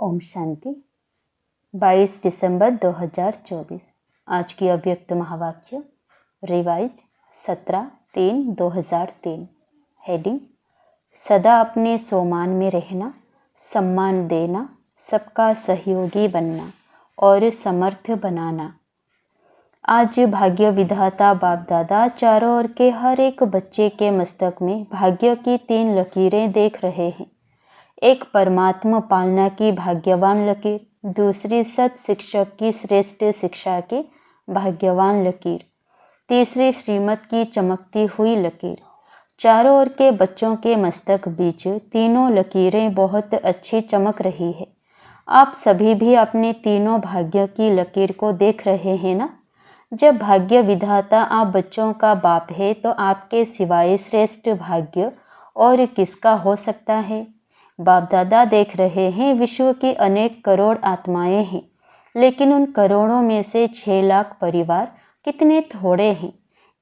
ओम शांति। 22 दिसंबर 2024। आज की अव्यक्त महावाक्य रिवाइज 17/3/2003। हेडिंग: सदा अपने सोमान में रहना, सम्मान देना, सबका सहयोगी बनना और समर्थ बनाना। आज भाग्य विधाता बाप दादा चारों ओर के हर एक बच्चे के मस्तक में भाग्य की 3 लकीरें देख रहे हैं। एक परमात्मा पालना की भाग्यवान लकीर, दूसरी सत शिक्षक की श्रेष्ठ शिक्षा की भाग्यवान लकीर, तीसरी श्रीमत की चमकती हुई लकीर। चारों ओर के बच्चों के मस्तक बीच तीनों लकीरें बहुत अच्छी चमक रही है। आप सभी भी अपने तीनों भाग्य की लकीर को देख रहे हैं ना। जब भाग्य विधाता आप बच्चों का बाप है तो आपके सिवाय श्रेष्ठ भाग्य और किसका हो सकता है। बाप दादा देख रहे हैं विश्व की अनेक करोड़ आत्माएं हैं, लेकिन उन करोड़ों में से 6 लाख परिवार कितने थोड़े हैं।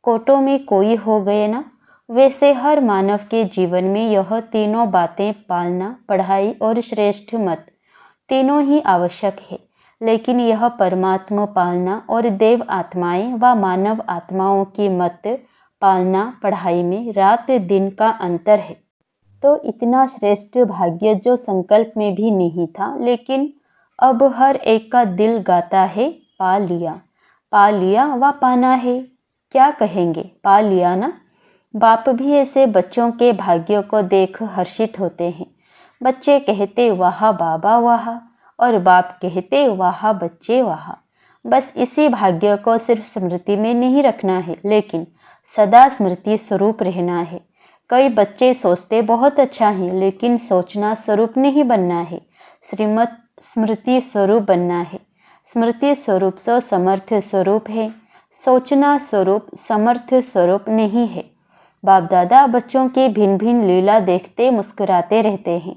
कोटों में कोई हो गए ना। वैसे हर मानव के जीवन में यह तीनों बातें पालना, पढ़ाई और श्रेष्ठ मत तीनों ही आवश्यक है। लेकिन यह परमात्मा पालना और देव आत्माएं व मानव आत्माओं की मत पालना पढ़ाई में रात दिन का अंतर है। तो इतना श्रेष्ठ भाग्य जो संकल्प में भी नहीं था, लेकिन अब हर एक का दिल गाता है, पा लिया। पा लिया व पाना है, क्या कहेंगे, पा लिया ना। बाप भी ऐसे बच्चों के भाग्यों को देख हर्षित होते हैं। बच्चे कहते वाह बाबा वाह, और बाप कहते वाह बच्चे वाह। बस इसी भाग्य को सिर्फ स्मृति में नहीं रखना है, लेकिन सदा स्मृति स्वरूप रहना है। कई बच्चे सोचते बहुत अच्छा है, लेकिन सोचना स्वरूप नहीं बनना है, श्रीमत स्मृति स्वरूप बनना है। स्मृति स्वरूप सो समर्थ स्वरूप है, सोचना स्वरूप समर्थ स्वरूप नहीं है। बाप दादा बच्चों की भिन्न भिन्न लीला देखते मुस्कुराते रहते हैं।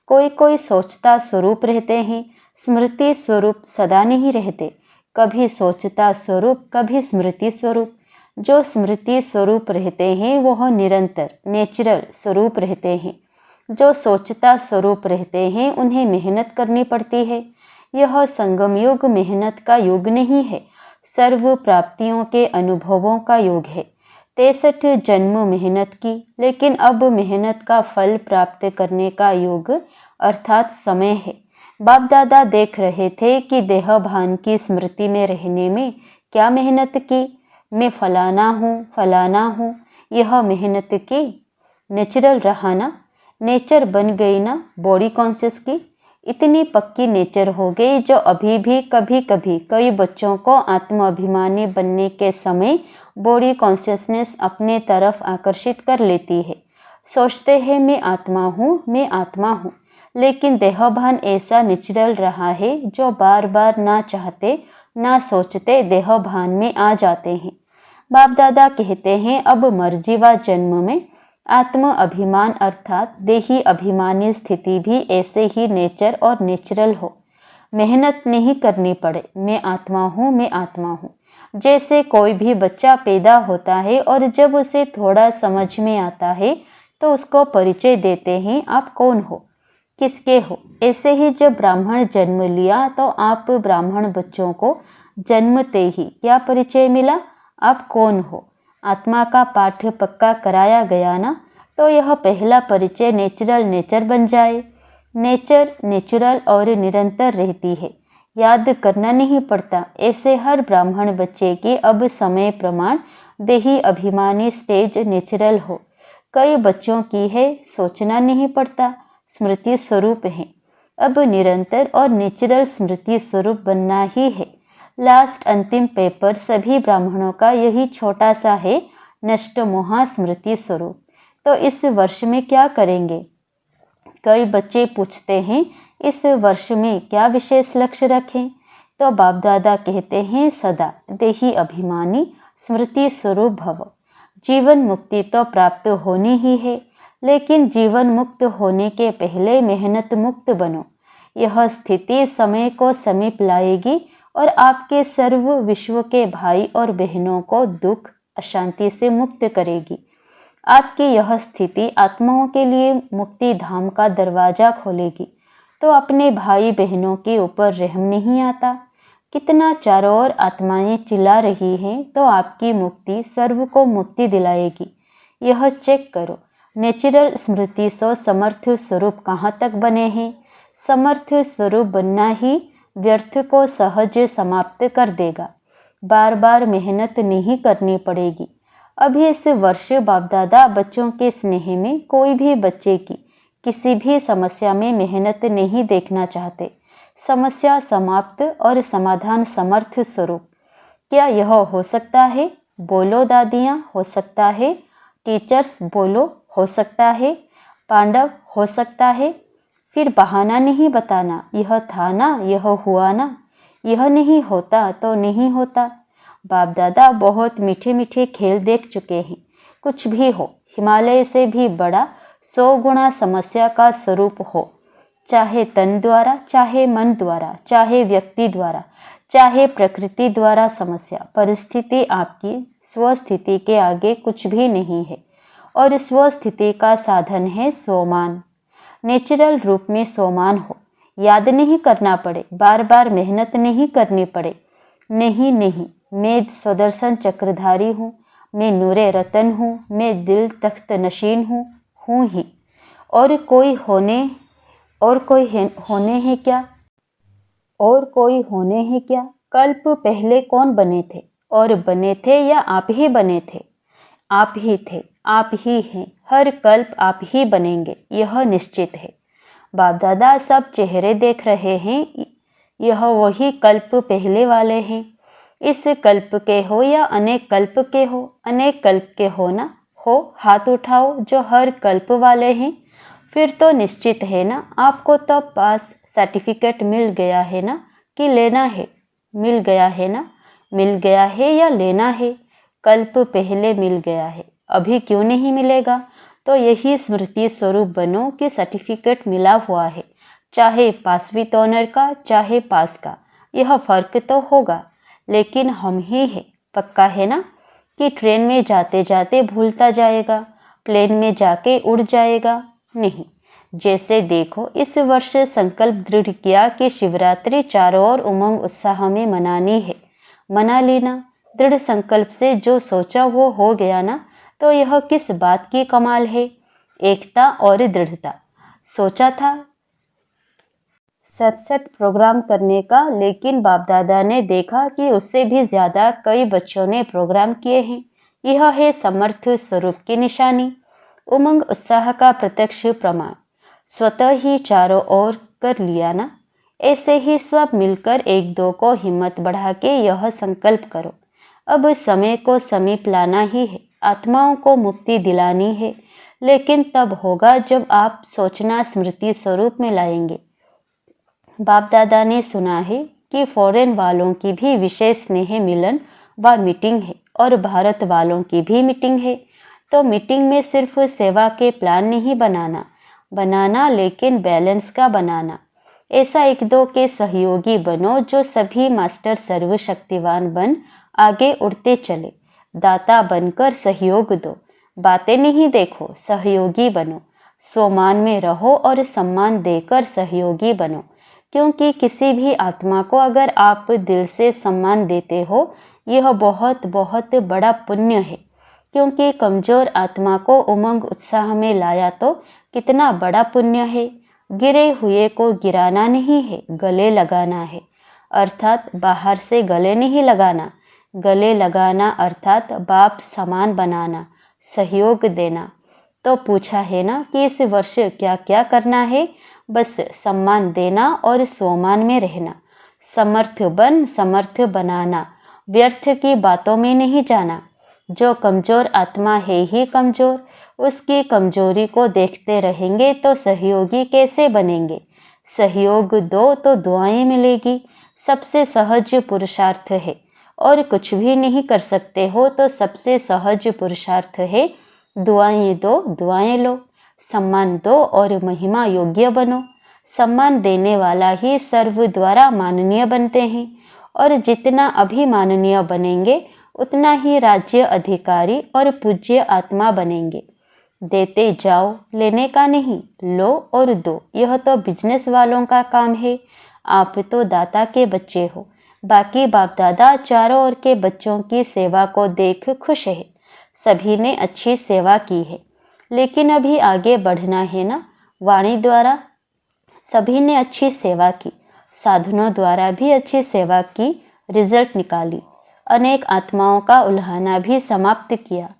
कोई कोई सोचता स्वरूप रहते हैं, स्मृति स्वरूप सदा नहीं रहते। कभी सोचता स्वरूप, कभी स्मृति स्वरूप। जो स्मृति स्वरूप रहते हैं वह निरंतर नेचुरल स्वरूप रहते हैं। जो सोचता स्वरूप रहते हैं उन्हें मेहनत करनी पड़ती है। यह संगम युग मेहनत का युग नहीं है, सर्व प्राप्तियों के अनुभवों का युग है। 63 जन्म मेहनत की, लेकिन अब मेहनत का फल प्राप्त करने का युग अर्थात समय है। बाप दादा देख रहे थे कि देह भान की स्मृति में रहने में क्या मेहनत की। मैं फलाना हूँ, यह मेहनत की। नेचुरल रहा ना, नेचर बन गई ना बॉडी कॉन्शियस की। इतनी पक्की नेचर हो गई जो अभी भी कभी कभी कई बच्चों को आत्माभिमानी बनने के समय बॉडी कॉन्शियसनेस अपने तरफ आकर्षित कर लेती है। सोचते हैं मैं आत्मा हूँ, लेकिन देहभान ऐसा नेचुरल रहा है जो बार बार ना चाहते ना सोचते देहभान में आ जाते हैं। बाप दादा कहते हैं अब मर्जी व जन्म में आत्म अभिमान अर्थात देही अभिमानी स्थिति भी ऐसे ही नेचर और नेचुरल हो। मेहनत नहीं करनी पड़े, मैं आत्मा हूँ। जैसे कोई भी बच्चा पैदा होता है और जब उसे थोड़ा समझ में आता है तो उसको परिचय देते हैं, आप कौन हो, किसके हो। ऐसे ही जब ब्राह्मण जन्म लिया तो आप ब्राह्मण बच्चों को जन्मते ही क्या परिचय मिला, आप कौन हो। आत्मा का पाठ पक्का कराया गया ना, तो यह पहला परिचय नेचुरल नेचर बन जाए। नेचर नेचुरल और निरंतर रहती है, याद करना नहीं पड़ता। ऐसे हर ब्राह्मण बच्चे की अब समय प्रमाण देही अभिमानी स्टेज नेचुरल हो। कई बच्चों की है, सोचना नहीं पड़ता, स्मृति स्वरूप है। अब निरंतर और नेचुरल स्मृति स्वरूप बनना ही है। लास्ट अंतिम पेपर सभी ब्राह्मणों का यही छोटा सा है, नष्ट मोहा स्मृति स्वरूप। तो इस वर्ष में क्या करेंगे। कई बच्चे पूछते हैं इस वर्ष में क्या विशेष लक्ष्य रखें, तो बाप दादा कहते हैं सदा देही अभिमानी स्मृति स्वरूप भव। जीवन मुक्ति तो प्राप्त होनी ही है, लेकिन जीवन मुक्त होने के पहले मेहनत मुक्त बनो। यह स्थिति समय को समीप लाएगी और आपके सर्व विश्व के भाई और बहनों को दुख अशांति से मुक्त करेगी। आपकी यह स्थिति आत्माओं के लिए मुक्ति धाम का दरवाजा खोलेगी। तो अपने भाई बहनों के ऊपर रहम नहीं आता? कितना चारों ओर आत्माएं चिल्ला रही हैं तो आपकी मुक्ति सर्व को मुक्ति दिलाएगी। यह चेक करो, नेचुरल स्मृति सो समर्थ स्वरूप कहाँ तक बने हैं। समर्थ स्वरूप बनना ही व्यर्थ को सहज समाप्त कर देगा। बार बार मेहनत नहीं करनी पड़ेगी। अभी इस वर्ष बाप दादा बच्चों के स्नेह में कोई भी बच्चे की किसी भी समस्या में मेहनत नहीं देखना चाहते। समस्या समाप्त और समाधान समर्थ स्वरूप। क्या यह हो सकता है? बोलो दादियाँ, हो सकता है। टीचर्स बोलो, हो सकता है। पांडव, हो सकता है। फिर बहाना नहीं बताना, यह था ना, यह हुआ ना। यह नहीं होता तो नहीं होता। बाप दादा बहुत मीठे मीठे खेल देख चुके हैं। कुछ भी हो, हिमालय से भी बड़ा 100 गुना समस्या का स्वरूप हो, चाहे तन द्वारा, चाहे मन द्वारा, चाहे व्यक्ति द्वारा, चाहे प्रकृति द्वारा समस्या, परिस्थिति आपकी स्वस्थिति के आगे कुछ भी नहीं है। और स्वस्थिति का साधन है सोमान। नेचुरल रूप में सोमान हो। याद नहीं करना पड़े, बार बार मेहनत नहीं करनी पड़े। नहीं नहीं, मैं स्वदर्शन चक्रधारी हूँ, मैं नूरे रतन हूँ, मैं दिल तख्त नशीन हूँ ही। और कोई होने हैं क्या? और कोई होने हैं क्या? कल्प पहले कौन बने थे? और बने थे या आप ही बने थे? आप ही थे, आप ही हैं। हर कल्प आप ही बनेंगे, यह निश्चित है। बाप दादा सब चेहरे देख रहे हैं, यह वही कल्प पहले वाले हैं। इस कल्प के हो या अनेक कल्प के हो, अनेक कल्प के हो ना हो, हाथ उठाओ जो हर कल्प वाले हैं। फिर तो निश्चित है ना, आपको तो पास सर्टिफिकेट मिल गया है ना, कि लेना है? मिल गया है ना? मिल गया है या लेना है? कल्प पहले मिल गया है, अभी क्यों नहीं मिलेगा? तो यही स्मृति स्वरूप बनो कि सर्टिफिकेट मिला हुआ है, चाहे पास विद ऑनर का, चाहे पास का। यह फर्क तो होगा, लेकिन हम ही है। पक्का है ना कि ट्रेन में जाते जाते भूलता जाएगा, प्लेन में जाके उड़ जाएगा? नहीं। जैसे देखो, इस वर्ष संकल्प दृढ़ किया कि शिवरात्रि चारों ओर उमंग उत्साह में मनानी है, मना लेना। दृढ़ संकल्प से जो सोचा वो हो गया ना, तो यह किस बात की कमाल है? एकता और दृढ़ता। सोचा था 67 प्रोग्राम करने का, लेकिन बाप दादा ने देखा कि उससे भी ज्यादा कई बच्चों ने प्रोग्राम किए हैं। यह है समर्थ स्वरूप की निशानी, उमंग उत्साह का प्रत्यक्ष प्रमाण। स्वतः ही चारों ओर कर लिया ना। ऐसे ही सब मिलकर एक दो को हिम्मत बढ़ा के यह संकल्प करो, अब समय को समीप लाना ही है, आत्माओं को मुक्ति दिलानी है। लेकिन तब होगा जब आप सोचना स्मृति स्वरूप में लाएंगे। बाप दादा ने सुना है कि फॉरेन वालों की भी विशेष स्नेह मिलन व मीटिंग है, और भारत वालों की भी मीटिंग है। तो मीटिंग में सिर्फ सेवा के प्लान नहीं बनाना, लेकिन बैलेंस का बनाना। ऐसा एक दो के सहयोगी बनो जो सभी मास्टर सर्वशक्तिवान बन आगे उड़ते चले। दाता बनकर सहयोग दो, बातें नहीं देखो, सहयोगी बनो। सोमान में रहो और सम्मान देकर सहयोगी बनो, क्योंकि किसी भी आत्मा को अगर आप दिल से सम्मान देते हो, यह बहुत बहुत बड़ा पुण्य है। क्योंकि कमजोर आत्मा को उमंग उत्साह में लाया तो कितना बड़ा पुण्य है। गिरे हुए को गिराना नहीं है, गले लगाना है। अर्थात बाहर से गले नहीं लगाना, गले लगाना अर्थात बाप समान बनाना, सहयोग देना। तो पूछा है ना कि इस वर्ष क्या क्या करना है? बस सम्मान देना और सोमान में रहना। समर्थ बन समर्थ बनाना, व्यर्थ की बातों में नहीं जाना। जो कमजोर आत्मा है ही कमजोर, उसकी कमजोरी को देखते रहेंगे तो सहयोगी कैसे बनेंगे? सहयोग दो तो दुआएं मिलेगी। सबसे सहज पुरुषार्थ है, और कुछ भी नहीं कर सकते हो तो सबसे सहज पुरुषार्थ है दुआएं दो, दुआएं लो। सम्मान दो और महिमा योग्य बनो। सम्मान देने वाला ही सर्व द्वारा माननीय बनते हैं, और जितना अभिमाननीय बनेंगे उतना ही राज्य अधिकारी और पूज्य आत्मा बनेंगे। देते जाओ, लेने का नहीं, लो और दो, यह तो बिजनेस वालों का काम है। आप तो दाता के बच्चे हो। बाकी बाप दादा चारों ओर के बच्चों की सेवा को देख खुश है। सभी ने अच्छी सेवा की है, लेकिन अभी आगे बढ़ना है ना। वाणी द्वारा सभी ने अच्छी सेवा की, साधनों द्वारा भी अच्छी सेवा की, रिजल्ट निकाली। अनेक आत्माओं का उल्हाना भी समाप्त किया।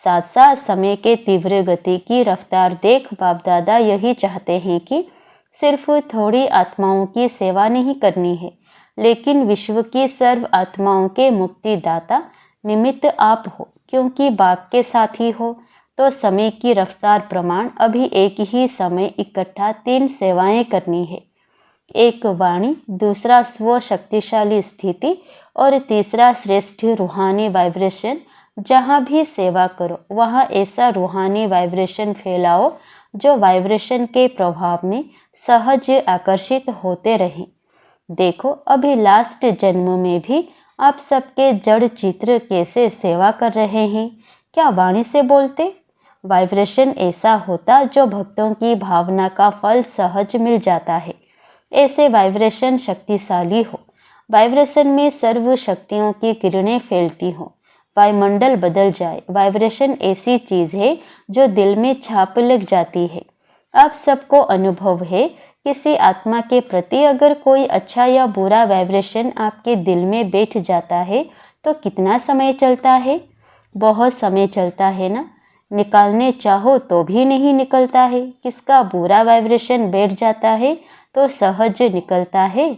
साथ साथ समय के तीव्र गति की रफ्तार देख बाप दादा यही चाहते हैं कि सिर्फ थोड़ी आत्माओं की सेवा नहीं करनी है, लेकिन विश्व की सर्व आत्माओं के मुक्तिदाता निमित्त आप हो। क्योंकि बाप के साथ ही हो, तो समय की रफ्तार प्रमाण अभी एक ही समय इकट्ठा 3 सेवाएं करनी है। एक वाणी, दूसरा स्व शक्तिशाली स्थिति और तीसरा श्रेष्ठ रूहानी वाइब्रेशन। जहाँ भी सेवा करो वहाँ ऐसा रूहानी वाइब्रेशन फैलाओ जो वाइब्रेशन के प्रभाव में सहज आकर्षित होते रहें। देखो, अभी लास्ट जन्म में भी आप सबके जड़ चित्र कैसे सेवा कर रहे हैं। क्या वाणी से बोलते? वाइब्रेशन ऐसा होता जो भक्तों की भावना का फल सहज मिल जाता है। ऐसे वाइब्रेशन शक्तिशाली हो। वाइब्रेशन में सर्व शक्तियों की किरणें फैलती हो, वायुमंडल बदल जाए। वाइब्रेशन ऐसी चीज है जो दिल में छाप लग जाती है। आप सबको अनुभव है, किसी आत्मा के प्रति अगर कोई अच्छा या बुरा वाइब्रेशन आपके दिल में बैठ जाता है तो कितना समय चलता है? बहुत समय चलता है ना। निकालने चाहो तो भी नहीं निकलता है। किसका बुरा वाइब्रेशन बैठ जाता है तो सहज निकलता है।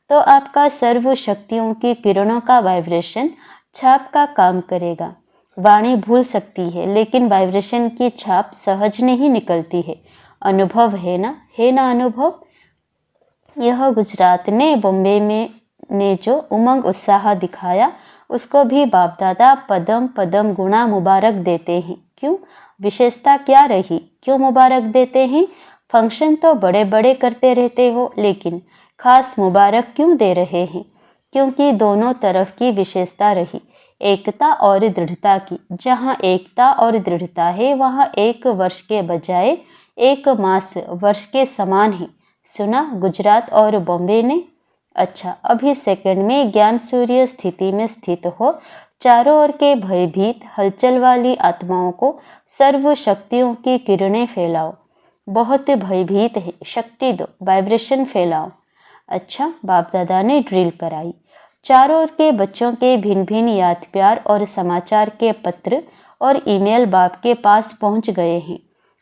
तो आपका सर्व शक्तियों की किरणों का वाइब्रेशन छाप का काम करेगा। वाणी भूल सकती है, लेकिन वाइब्रेशन की छाप सहज नहीं निकलती है। अनुभव है ना? है ना अनुभव? यह गुजरात ने बॉम्बे में ने जो उमंग उत्साह दिखाया, उसको भी बाप दादा पदम पदम गुणा मुबारक देते हैं। क्यों? विशेषता क्या रही? क्यों मुबारक देते हैं? फंक्शन तो बड़े बड़े करते रहते हो, लेकिन खास मुबारक क्यों दे रहे हैं? क्योंकि दोनों तरफ की विशेषता रही, एकता और दृढ़ता की। जहाँ एकता और दृढ़ता है वहाँ 1 वर्ष के बजाय 1 मास वर्ष के समान है। सुना गुजरात और बॉम्बे ने? अच्छा, अभी सेकंड में ज्ञान सूर्य स्थिति में स्थित हो, चारों ओर के भयभीत हलचल वाली आत्माओं को सर्व शक्तियों की किरणें फैलाओ। बहुत भयभीत है, शक्ति दो, वाइब्रेशन फैलाओ। अच्छा, बाप दादा ने ड्रिल कराई। चारों ओर के बच्चों के भिन्न भिन्न याद प्यार और समाचार के पत्र और ईमेल बाप के पास पहुंच गए हैं।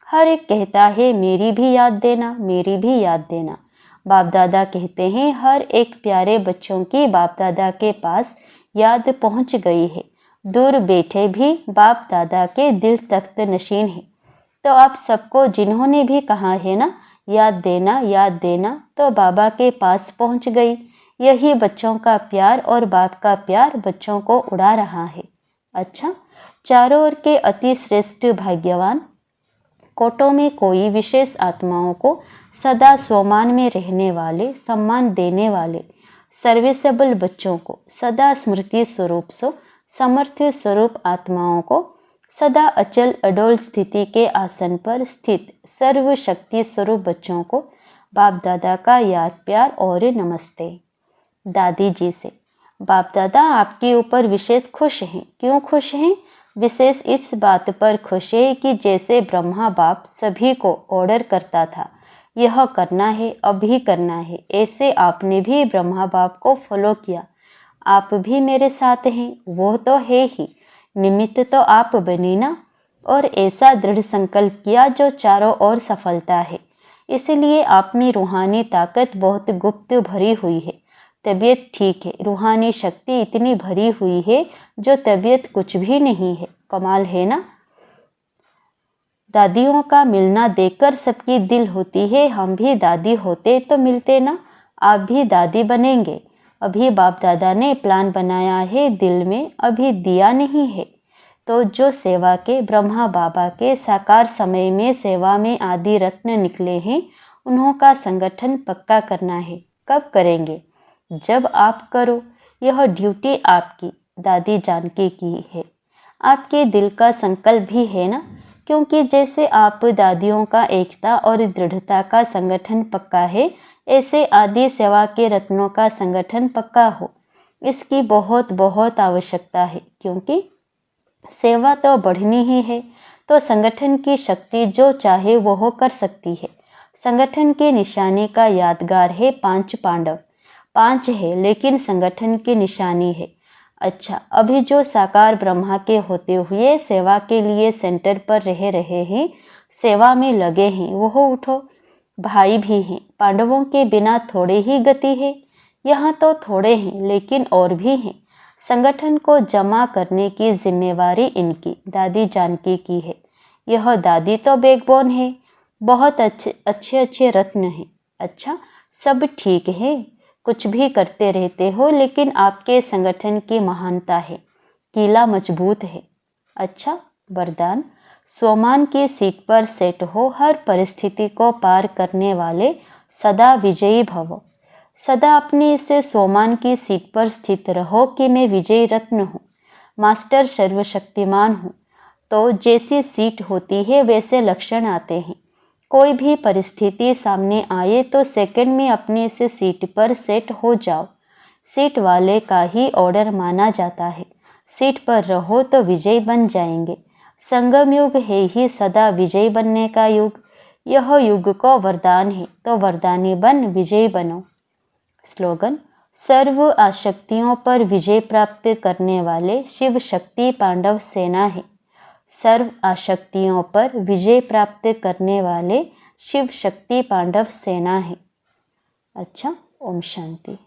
हर एक कहता है मेरी भी याद देना, मेरी भी याद देना। बाप दादा कहते हैं हर एक प्यारे बच्चों की बाप दादा के पास याद पहुंच गई है। दूर बैठे भी बाप दादा के दिल तख्त नशीन है। तो आप सबको जिन्होंने भी कहा है ना याद देना, तो बाबा के पास पहुंच गई। यही बच्चों का प्यार और बाप का प्यार बच्चों को उड़ा रहा है। अच्छा, चारों ओर के अति श्रेष्ठ भाग्यवान कोटों में कोई विशेष आत्माओं को सदा स्वमान में रहने वाले, सम्मान देने वाले, सर्विसेबल बच्चों को, सदा स्मृति स्वरूप समर्थ्य स्वरूप आत्माओं को, सदा अचल अडोल स्थिति के आसन पर स्थित सर्व शक्ति स्वरूप बच्चों को बाप दादा का याद प्यार और नमस्ते। दादी जी से, बाप दादा आपके ऊपर विशेष खुश हैं। क्यों खुश हैं? विशेष इस बात पर खुश है कि जैसे ब्रह्मा बाप सभी को ऑर्डर करता था, यह करना है, अभी करना है, ऐसे आपने भी ब्रह्मा बाप को फॉलो किया। आप भी मेरे साथ हैं, वो तो है ही, निमित्त तो आप बनी ना। और ऐसा दृढ़ संकल्प किया जो चारों ओर सफलता है। इसलिए आप में रूहानी ताकत बहुत गुप्त भरी हुई है। तबीयत ठीक है, रूहानी शक्ति इतनी भरी हुई है जो तबीयत कुछ भी नहीं है। कमाल है ना। दादियों का मिलना देखकर सबकी दिल होती है, हम भी दादी होते तो मिलते ना, आप भी दादी बनेंगे। अभी बाप दादा ने प्लान बनाया है दिल में, अभी दिया नहीं है। तो जो सेवा के ब्रह्मा बाबा के साकार समय में सेवा में आदि रत्न निकले हैं, उन्हों का संगठन पक्का करना है। कब करेंगे? जब आप करो। यह ड्यूटी आपकी दादी जानकी की है। आपके दिल का संकल्प भी है ना। क्योंकि जैसे आप दादियों का एकता और दृढ़ता का संगठन पक्का है, ऐसे आदि सेवा के रत्नों का संगठन पक्का हो। इसकी बहुत बहुत आवश्यकता है, क्योंकि सेवा तो बढ़नी ही है, तो संगठन की शक्ति जो चाहे वो कर सकती है। संगठन की निशानी का यादगार है 5 पांडव। 5 है लेकिन संगठन की निशानी है। अच्छा, अभी जो साकार ब्रह्मा के होते हुए सेवा के लिए सेंटर पर रह रहे हैं, सेवा में लगे हैं, वो उठो। भाई भी हैं, पांडवों के बिना थोड़े ही गति है। यहाँ तो थोड़े हैं लेकिन और भी हैं। संगठन को जमा करने की जिम्मेवारी इनकी, दादी जानकी की है। यह दादी तो बैकबोन है। बहुत अच्छे रत्न हैं। अच्छा, सब ठीक है, कुछ भी करते रहते हो, लेकिन आपके संगठन की महानता है, किला मजबूत है। अच्छा, वरदान, सोमान की सीट पर सेट हो, हर परिस्थिति को पार करने वाले, सदा विजयी भव। सदा अपने इसे सोमान की सीट पर स्थित रहो कि मैं विजयी रत्न हूँ, मास्टर सर्वशक्तिमान हूँ। तो जैसी सीट होती है वैसे लक्षण आते हैं। कोई भी परिस्थिति सामने आए तो सेकंड में अपने से सीट पर सेट हो जाओ। सीट वाले का ही ऑर्डर माना जाता है। सीट पर रहो तो विजयी बन जाएंगे। संगम युग है ही सदा विजयी बनने का युग। यह युग को वरदान है, तो वरदानी बन विजयी बनो। स्लोगन, सर्व आशक्तियों पर विजय प्राप्त करने वाले शिव शक्ति पांडव सेना है। सर्व आशक्तियों पर विजय प्राप्त करने वाले शिव शक्ति पांडव सेना है। अच्छा, ओम शांति।